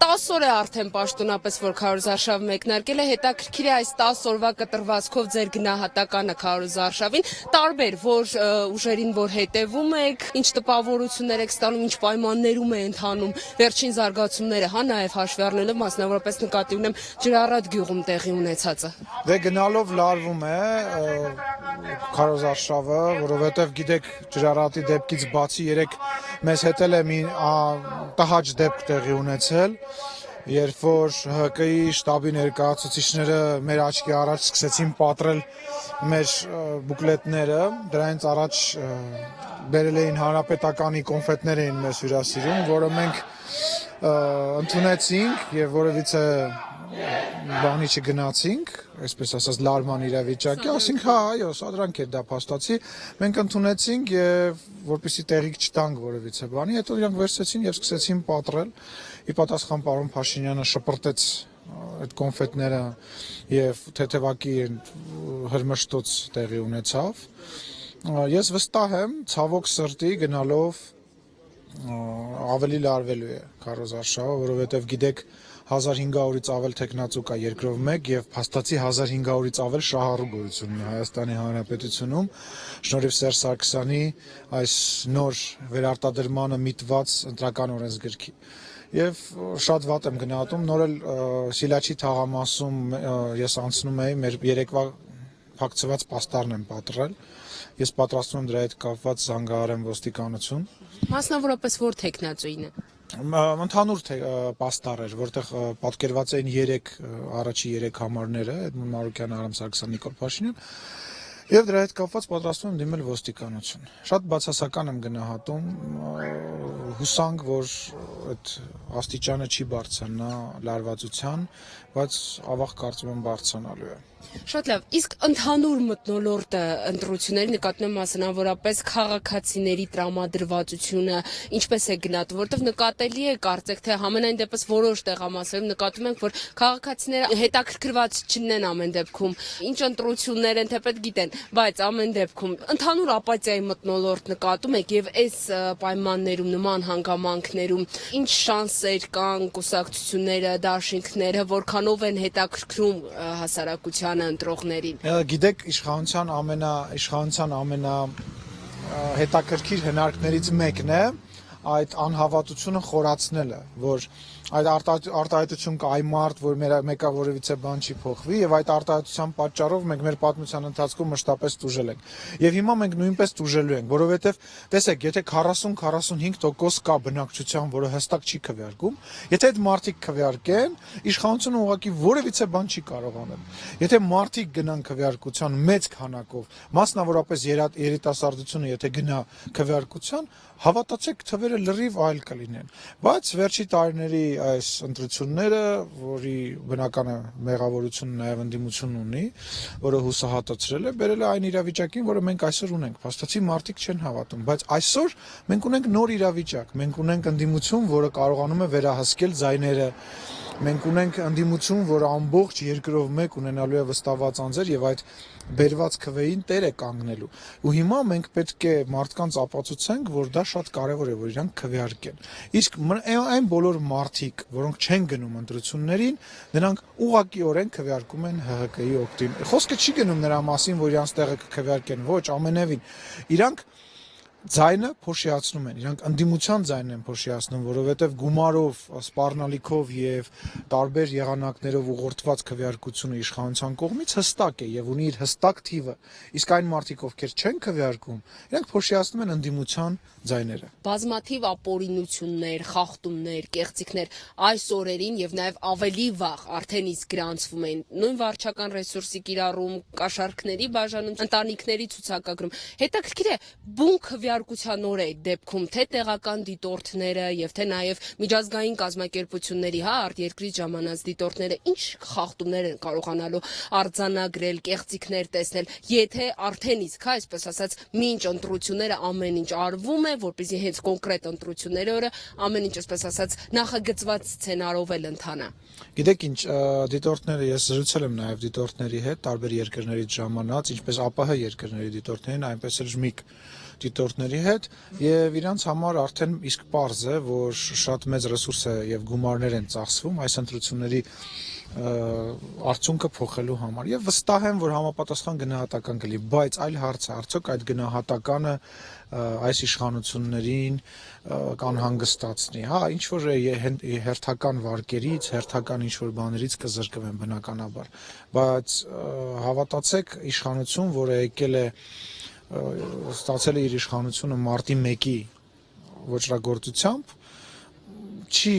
10 օր է արդեն պաշտոնապես, որ քարոզարշավ մեկնարկել է, հետաքրքիր է այս 10 օրվա կտրվածքով ձեր գնահատականը քարոզարշավին, տարբեր որ ուժերին, որ հետևում եք, ինչ տպավորություններ եք ստանում, ինչ պայմաններում է ընթանում վերջին զարգացումները, հա, նաև հաշվի առնելով մասնավորապես նկատի ունեմ Ջրառատ գյուղում տեղի ունեցածը։ Դե գնալով լարվում է քարոզարշավը, որովհետև գիտեք Ջրառատի դեպքից բացի երեք մեզ հետել է մի տհաճ դեպք տեղի ունեցել, երբ որ ՀԿ-ի շտաբի ներկայացուցիչները մեր աչքի առաջ սկսեցին պատռել մեր բուկլետները, դրանից առաջ բերել էին հանրապետականի կոնֆետներ էին մեզ հյուրասիրում, որը մենք ընդունեցինք եւ որևիցե բանի չգնացինք, այսպես ասած լարման իրավիճակի, ասենք հա, այո, սադրանք էր դա փաստացի, մենք ընդունեցինք եւ որպեսզի տեղիք չտանք որևիցե բանի, հետո իրանք վերցրեցին եւ սկսեցին պատռել։ Ի պատասխան պարոն Փաշինյանը շպրտեց այդ կոնֆետները եւ թեթևակի հրմշտոց տեղի ունեցավ։ Ես վստահ եմ, ցավոք սրտի գնալով ավելի լարվելու է քարոզարշավը, որովհետեւ գիտեք 1500-ից ավել տեխնացու կա երկրով մեկ եւ փաստացի 1500-ից ավել շահառու գոյություն ունի Հայաստանի Հանրապետությունում շնորհիվ Սերժ Սարգսյանի այս նոր վերարտադրմանը միտված ընտրական օրենսգրքի եւ շատ վատ եմ գնահատում նոր էլ Սիլաչի թաղամասում ես անցնում էի մեր երեկվա փակցված պաստառն եմ պատռել ես պատրաստում եմ դրա հետ կապված զանգահարեմ ոստիկանություն Մասնավորապես որ տեխնացուին է Ընդհանուր պաստառ էր, որտեղ պատկերված էին առաջի 3 համարները, Էդմոն Մարուկյան, Արամ Սարգսյան, Նիկոլ Փաշինյան, եւ դրա հետ կապված պատրաստվում եմ դիմել ոստիկանություն։ Շատ բացասական եմ գնահատում, հուսանք, որ այդ աստիճանը չի բարձրանա լարվածության, բայց ավաղ կարծում եմ բարձրանալու է։ Շատ լավ, իսկ ընդհանուր մթնոլորտը ընտրությունների նկատի ունեմ մասնավորապես քաղաքացիների տրամադրվածությունը ինչպես է գնահատվում, որտեղ նկատելի է կարծեք թե համենայն դեպս որոշ տեղամասերում նկատում ենք, որ քաղաքացիները հետաքրքրված չնեն ամեն դեպքում, ինչ ընտրություններ են, թեպետ գիտեն, բայց ամեն դեպքում ընդհանուր ապաթիայի մթնոլորտ նկատում եք եւ այս պայմաններում նման հանգամանքներում ինչ շանսեր կան կուսակցությունները, դաշինքները, որքանով են հետաքրքրում հասարակության ընտրողներին։ Գիտեք, իշխանության ամենա հետաքրքիր հնարքներից մեկն է այդ անհավատությունը խորացնելը, որ այդ արտահայտություն կա այ մարդ, որ մեկը որևիցե բան չի փոխվի եւ այդ արտահայտության պատճառով մենք մեր պատմության ընթացքում մշտապես տուժել ենք։ Եվ հիմա մենք նույնպես տուժելու ենք, որովհետեւ տեսեք, եթե 40-45% կա բնակչության, որը հստակ չի քվեարկում, եթե այդ մարդիկ քվեարկեն, իշխանությունը ուղղակի որևիցե բան չի կարող անել։ Եթե մարդիկ գնան քվեարկության մեծ քանակով, մասնավորապես երիտասարդությունը եթե գնա քվեարկության, հավատացեք, թվերը լրիվ այլ կլինեն։ Բայց վերջի տարիների այս ընտրությունները, որի բնական է մեղավորությունը նաև ընդդիմություն ունի, որը հուսահատացրել է, բերել է այն իրավիճակին, որը մենք այսօր ունենք։ Փաստացի մարդիկ չեն հավատում, բայց այսօր մենք ունենք նոր իրավիճակ, մենք ունենք ընդդիմություն, որը կարողանում է վերահսկել ձայները, մենք ունենք ընդդիմություն, որը ամբողջ երկրով մեկ ունենալու է վստահված անձեր եւ այդ բերված քվեին տեր է կանգնելու։ Ու հիմա մենք պետք է մարդկանց ապացուցենք, որ դա շատ կարևոր է, որ իրանք քվեարկեն։ Իսկ այն բոլոր մարդիկ, որոնք չեն գնում ընտրություններին, նրանք ուղղակիորեն քվեարկում են ՀՀԿ-ի օգտին։ Խոսքը չի գնում նրա մասին, որ իրանց տեղը կքվեարկեն, ոչ, ամենևին։ Իրանք ձայնը փոշիացնում են, իրանք ընդդիմության ձայնն են փոշիացնում, որովհետև գումարով, սպառնալիքով եւ տարբեր եղանակներով ուղղորդված քվեարկությունը իշխանության կողմից հստակ է եւ ունի իր հստակ թիվը, իսկ այն մարդիկ, ովքեր չեն քվեարկում, իրանք փոշիացնում են ընդդիմության ձայները։ Բազմաթիվ ապօրինություններ, խախտումներ, կեղծիքներ այս օրերին եւ նաեւ ավելի վաղ արդեն իսկ գրանցվում են նույն վարչական ռեսուրսի կիրառում, կաշառքների բաժանում, ընտանիքների ցուցակագրում։ Հետաքրքիր է բուն քվեարկության օր է դեպքում թե տեղական դիտորդները եւ թե նաեւ միջազգային կազմակերպությունների, հա, արտերկրից ժամանած դիտորդները ինչ խախտումներ են կարողանալու արձանագրել, կեղծիքներ տեսնել, եթե արդեն իսկ, հա, այսպես ասած, մինչ ընտրությունները ամեն ինչ արվում է, որպեսզի հենց կոնկրետ ընտրությունների օրը ամեն ինչ, այսպես ասած, նախագծված սցենարով էլ ընթանա։ Գիտեք ինչ, դիտորդները ես զրուցել եմ նաև դիտորդների հետ տարբեր երկրներից ժամանած, ինչպես ԱՊՀ երկրների դիտորդներին, այնպես էլ ԺՄԻԿ դիտորդների հետ եւ իրանց համար արդեն իսկ պարզ է, որ շատ մեծ ռեսուրս է եւ գումարներ են ծախսվում այս ընտրությունների արդյունքը փոխելու համար եւ վստահ եմ, որ համապատասխան գնահատական կլինի, բայց այլ հարց է, արդյոք այդ գնահատականը այս իշխանություններին կանհանգստացնի, հա, ինչ որ հերթական վարկերից, հերթական ինչ որ բաներից կզրկվեն բնականաբար, բայց հավատացեք, իշխանություն, որը եկել է ստացել է իր իշխանությունը մարտի 1-ի ոճրագործությամբ, չի,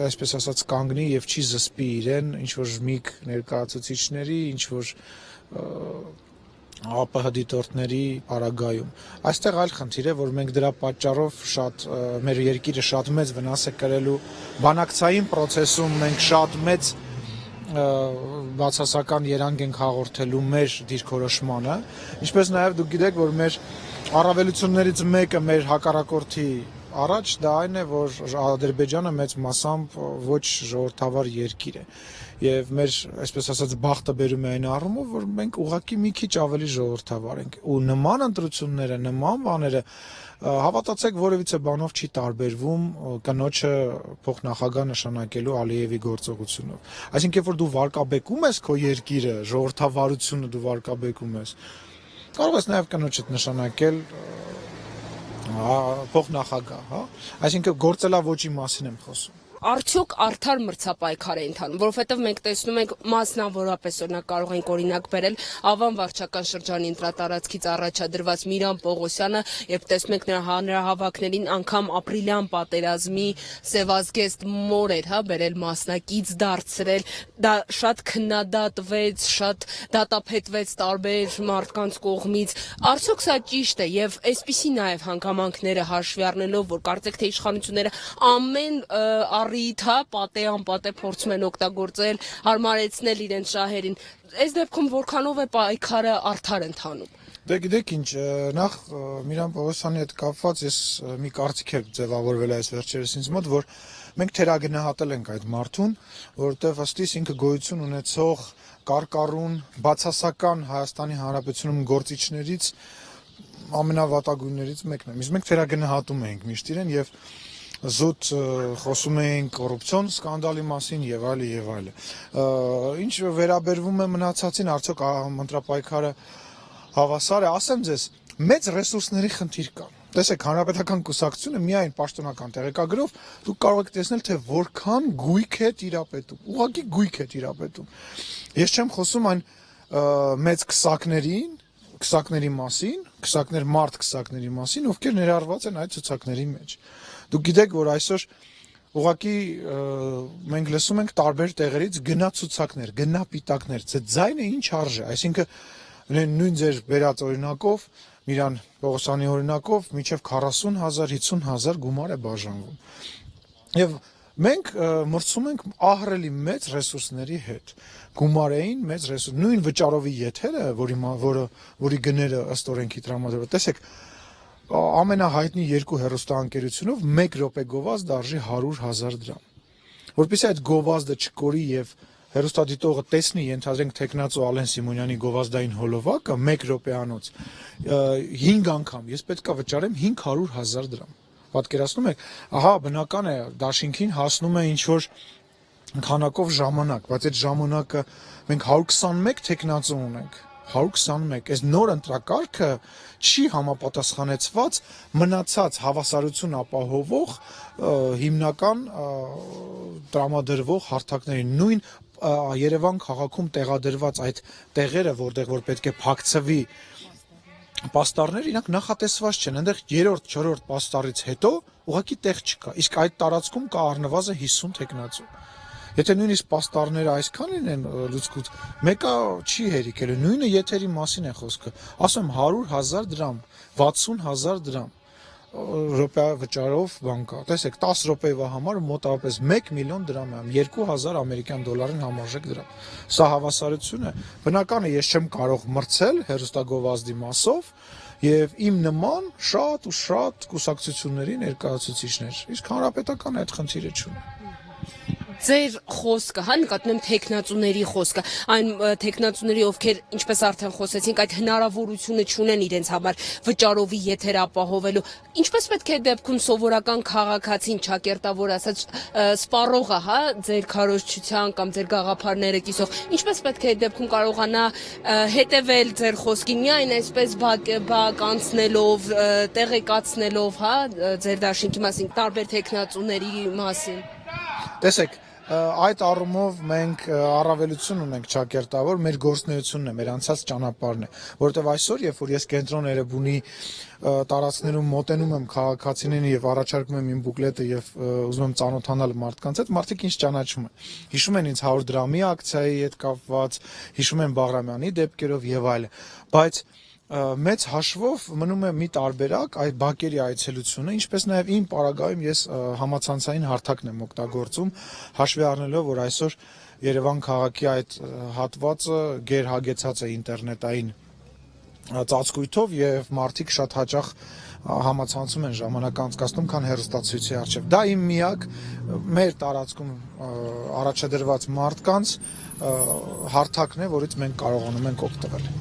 այսպես ասած, կանգնի եւ չի զսպի իրեն ինչ որ ժմիկ ներկայացուցիչների, ինչ որ ԱՊՀ դիտորդների պարագայում։ Այստեղ այլ խնդիր է, որ մենք դրա պատճառով շատ մեր երկիրը շատ մեծ վնաս է կրելու բանակցային process-ում մենք շատ մեծ բացասական երանգ ենք հաղորդելու մեր դիրքորոշմանը, ինչպես նաև դուք գիտեք, որ մեր առավելություններից մեկը մեր հակառակորդի առաջ դա այն է, որ Ադրբեջանը մեծ մասամբ ոչ ժողովրդավար երկիր է եւ մեր, այսպես ասած, բախտը բերում է այն առումով, որ մենք ուղղակի մի քիչ ավելի ժողովրդավար ենք ու նման ընտրությունները, նման բաները հավատացեք որևիցե բանով չի տարբերվում կնոջը փոխնախագահ նշանակելու Ալիևի գործողությունով։ Այսինքն, երբ որ դու վարկաբեկում ես քո երկիրը, ժողովրդավարությունը դու վարկաբեկում ես, կարող ես նաև կնոջդ նշանակել փոխնախագահ, հա, այսինքն գործելավոճի մասին եմ խոսում։ Արդյոք արդար մրցապայքար է ընթանում, որովհետև մենք տեսնում ենք մասնավորապես օրինակ կարող ենք օրինակ բերել Ավան վարչական շրջանի ընտրատարածքից առաջադրված Միրան Պողոսյանը, երբ տեսնում ենք նրա հավաքներին անգամ ապրիլյան պատերազմի սևազգեստ մոր էր, հա, բերել մասնակից դարձրել, դա շատ քննադատվեց, շատ դատապետվեց տարբեր մարդկանց կողմից։ Արդյոք սա ճիշտ է եւ այսպիսի նաեւ հանգամանքները հաշվի առնելով, որ կարծեք թե իշխանությունները ամեն հա, պատե փորձում են օգտագործել, հարմարեցնել իրենց շահերին։ Այս դեպքում որքանով է պայքարը արդար ընթանում։ Դե գիտեք ինչ, նախ Միրան Պողոսյանի հետ կապված ես մի կարծիք եմ ձևավորվել այս վերջերս ինձ մոտ, որ մենք թերագնահատել ենք այդ մարդուն, որովհետև ըստիս ինքը գոյություն ունեցող կարկառուն բացասական Հայաստանի Հանրապետությունում գործիչներից ամենավատագույններից մեկն է։ Իսկ մենք թերագնահատում ենք միշտ իրեն եւ զուտ խոսում էին կոռուպցիոն սկանդալի մասին եւ այլը եւ այլը։ Ինչ վերաբերվում է մնացածին, արդյոք ընտրապայքարը հավասար է, ասեմ ձեզ, մեծ ռեսուրսների խնդիր կա։ Տեսեք, հանրապետական կուսակցությունը միայն պաշտոնական տեղեկագրով դուք կարող եք տեսնել, թե որքան գույք է տիրապետում, ուղղակի գույք է տիրապետում։ Ես չեմ խոսում այն մեծ քսակների մասին, քսակների մասին, ովքեր ներառված են այդ ցուցակների մեջ։ Դուք գիտեք, որ այսօր ուղղակի մենք լսում ենք տարբեր տեղերից գնա ցուցակներ, գնա պիտակներ, ձայնը ինչ արժե, այսինքն նույն ձեր վերած օրինակով, Միրան Պողոսյանի օրինակով մինչև 40,000, 50,000 գումար է բաժանվում։ Եվ մենք մրցում ենք ահռելի մեծ ռեսուրսների հետ, գումարային մեծ ռեսուրս, նույն վճարովի եթերը, որի գները ըստ օրենքի տրամադրվել, տեսեք, ամենահայտնի երկու հեռուստաընկերությունով 1 րոպե գովազդ արժի 100,000 դրամ։ Որպեսզի այդ գովազդը չկորի եւ հեռուստադիտողը տեսնի, ենթադրենք Թեկնածու Ալեն Սիմոնյանի գովազդային հոլովակը 1 րոպեանոց 5 անգամ ես պետքա վճարեմ 500,000 դրամ։ Պատկերացնում եք, ահա բնական է դաշինքին հասնում է ինչ որ քանակով ժամանակ, բայց այդ ժամանակը մենք 121 թեկնածու ունենք, 121, այս նոր ընտրակարգը չի համապատասխանեցված մնացած հավասարություն ապահովող հիմնական տրամադրվող հարթակներին, նույն Երևան քաղաքում տեղադրված այդ տեղերը, որտեղ որ պետք է փակցվի պաստառներ, իրանք նախատեսված չեն, այնտեղ 3-րդ, 4-րդ պաստառից հետո ուղղակի տեղ չկա, իսկ այդ տարածքում կա առնվազն 50 թեկնածու։ Եթե նույնիսկ պաստառները այսքան լինեն լուցկուց, մեկը չի հերիքել, նույնը եթերի մասին է խոսքը, ասում եմ 100,000 դրամ, 60,000 դրամ, րոպե վճարով բան կա, տեսեք 10 րոպեվա համար մոտավորապես 1 միլիոն դրամ է, 2,000 ամերիկյան դոլարին համարժեք դրամ, սա հավասարություն է, բնական է ես չեմ կարող մրցել հեռուստագովազդի մասով եւ իմ նման շատ ու շատ կուսակցությունների ներկայացուցիչներ, իսկ հանրապետականը այդ խնդիրը չունի։ ձեր խոսքը, հա, նկատում եմ տեխնացուների խոսքը, այն տեխնացուների, ովքեր ինչպես արդեն խոսեցինք, այդ հնարավորությունը չունեն իրենց համար վճարովի եթեր ապահովելու, ինչպես պետք է դեպքում սովորական քաղաքացին, ճակերտավոր ասած, սպառողը, հա, ձեր քարոզչության կամ ձեր գաղափարները կիսող, ինչպես պետք է դեպքում կարողանա հետևել ձեր խոսքին, միայն այսպես բակ անցնելով, տեղեկացնելով, հա, ձեր դաշինքի մասին, տարբեր տեխնացուների մասին։ Տեսեք, այդ առումով մենք առավելություն ունենք ճակերտավոր, մեր գործունեությունն է, մեր անցած ճանապարհն է, որովհետև այսօր, երբ որ ես կենտրոն Էրեբունի տարածքներում մոտենում եմ քաղաքացիներին եւ առաջարկում եմ իմ բուկլետը եւ ուզում եմ ծանոթանալ մարդկանց հետ, մարդիկ ինձ ճանաչում են։ Հիշում են ինձ 100 դրամի ակցիայի հետ կապված, հիշում են Բաղրամյանի դեպքերով եւ այլն, բայց մեծ հաշվով մնում է մի տարբերակ այդ բակերի այցելությունը, ինչպես նաև իմ պարագայում ես համացանցային հարթակն եմ օգտագործում, հաշվի առնելով, որ այսօր Երևան քաղաքի այդ հատվածը գերհագեցած է ինտերնետային ծածկույթով եւ մարդիկ շատ հաճախ համացանցում են ժամանակ անցկացնում, քան հեռուստացույցի առջև։ Դա իմ միակ մեր տարածքում առաջադրված մարդկանց հարթակն է, որից մենք կարողանում ենք օգտվել։